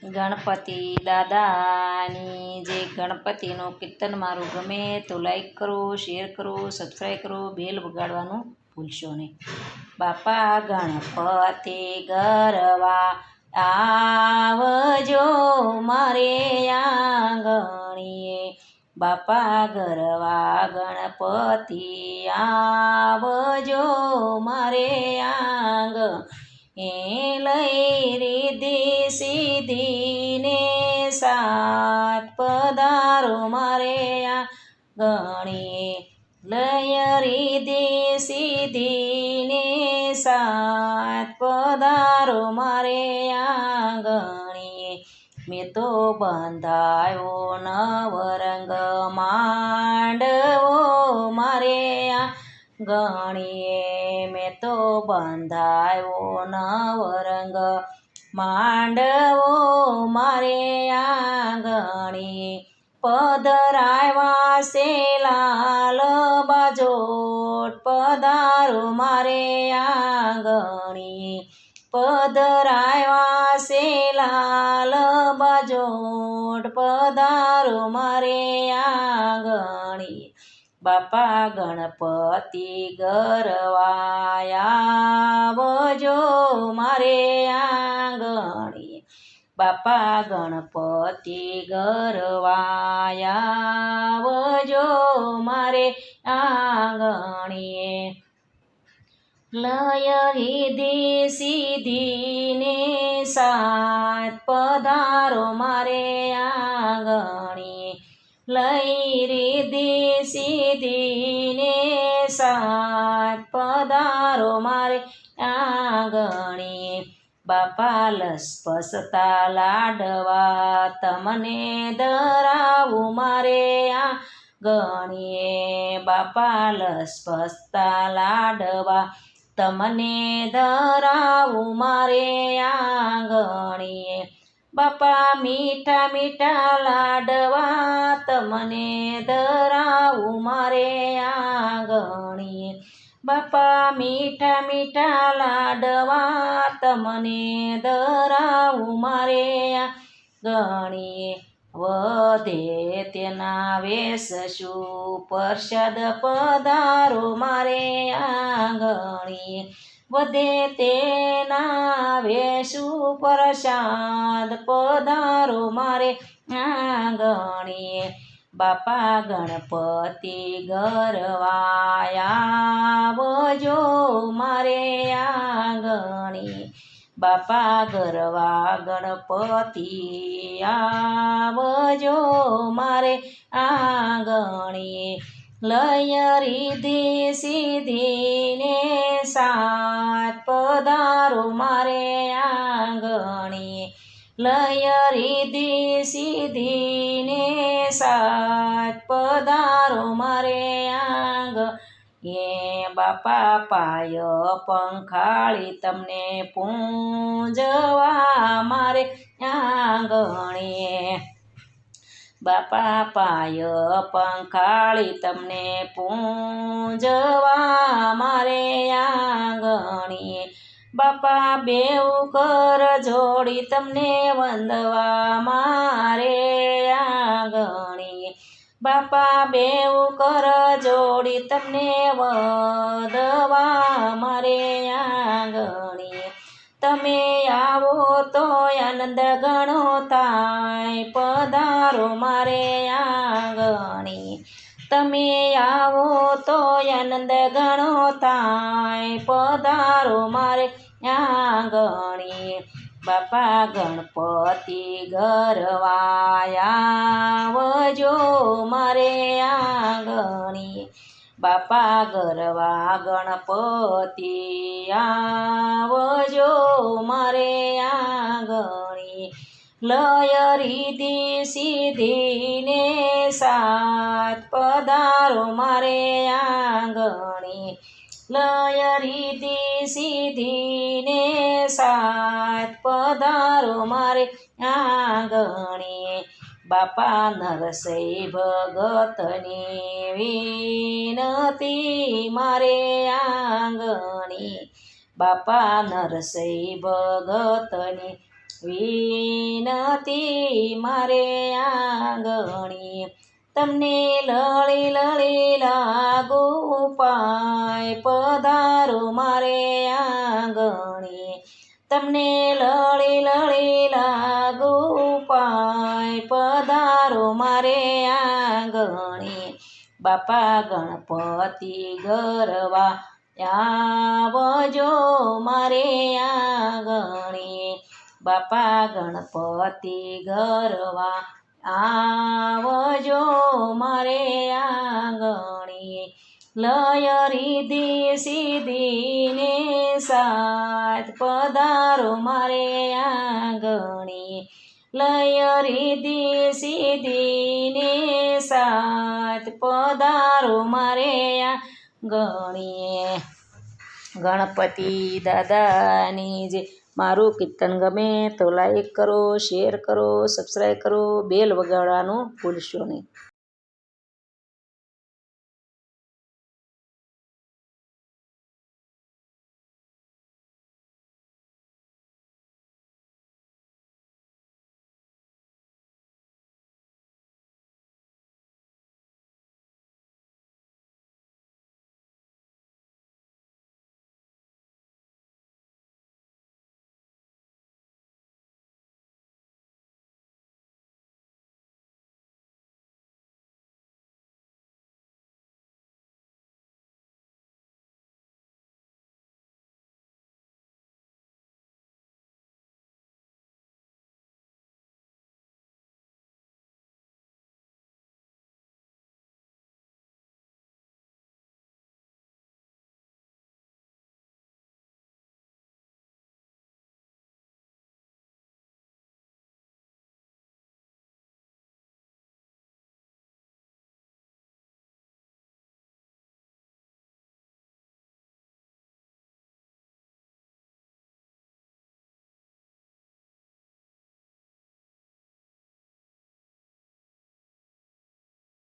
ગણપતિ દાદાની જે ગણપતિનું કીર્તન મારું ગમે તો લાઈક કરો, શેર કરો, સબસ્ક્રાઈબ કરો, બેલ વગાડવાનું ભૂલશો નહીં. બાપા ગણપતિ ગરવા આવજો મારે આંગણીએ, બાપા ગરવા ગણપતિ આવજો મારે આંગ એ લઈ રીધિ સીધીને સાત પધારો મારે આંગણીએ, લય રીધિ સીધીને સાત પધારો મારે આંગણીએ. મેં તો બંધાયો નવરંગ માંડવો મારે આંગણીએ, મેં તો બંધાયો નવરંગ માંડવો મારે આંગણીએ. પધરાવ્યા છે લાલ બાજોટ પધારો મારે આંગણીએ, પધરાવ્યા છે લાલ બાજોટ પધારો મારે આંગણીએ. બાપા ગણપતિ ગરવા આવજો મારે આંગણીએ, બાપા ગણપતિ ગરવા આવજો મારે આંગણીએ. લય રીધિ સીધીને સાત પધારો મારે આંગણીએ, લઈ રીધિ સીધીને સાત પધારો મારે આંગણીએ. બાપા લસપસતા લાડવા તમને ધરાવું મારે આંગણીએ, બાપા લસપસતા લાડવા તમને ધરાવું મારે આંગણીએ. બાપા મીઠા મીઠા લાડવા તમને ધરાવું મારે આંગણીએ, બાપા મીઠા મીઠા લાડવા તમને ધરાવું મારે આંગણીએ. વધે તેના વેશ શું પ્રસાદ પધારો મારે આંગણીએ, વધે તેના વેશુ પ્રસાદ પધારો મારે આંગણીએ. બાપા ગણપતિ ગરવા આવજો મારે આંગણીએ, બાપા ગરવા ગણપતિ આવજો મારે આંગણીએ. લય રીધિ સીધીને સાત પધારો મારે આંગણીએ, લય રીધિ સીધીને સાત પધારો મારે આંગણીએ. બાપા પાય પંખાળી તમને પૂંજવા મારે આંગણીએ, બાપા પાય પંખાળી તમને પૂંજવા મારે આંગણીએ. બાપા બેઉ કર જોડી તમને વંદવા મારે આંગણીએ, બાપા બેઉ કર જોડી તમને વંદવા મારે આંગણીએ. તમે આવો તો આનંદ ઘણો થાય પધારો મારે આંગણીએ, તમે આવો તો આનંદ ઘણો થાય પધારો મારે આંગણીએ. બાપા ગણપતિ ગરવા આવજો મારે આંગણીએ, બાપા ગરવા ગણપતિ આવજો મારે આંગણીએ. લય રીધિ સીધીને સાત પધારો મારે આંગણીએ, લય રીધિ સીધીને સાત પધારો મારે આંગણીએ. બાપા નરસૈ ભગતની વિનતી મારે આંગણી, બાપા નરસૈ ભગતની વિનતી મારે આંગણીએ તમને લળી લળી લાગુ પાય પધારો મારે આંગણીએ તમને લળી લળી લાગુ પાય પધારો મારે આંગણીએ બાપા ગણપતિ ગરવા આવજો મારે આંગણીએ બાપા ગણપતિ ગરવા આવજો મારે આંગણીએ લય રીધિ સીધીને સાથ પધારો મારે આંગણીએ લય રીધિ સીધીને સાથ પધારો મારે આંગણીએ ગણપતિ દાદાની જે મારું કીર્તન ગમે તો લાઈક કરો, શેર કરો, સબસ્ક્રાઈબ કરો, બેલ વગાડવાનું ભૂલશો નહીં.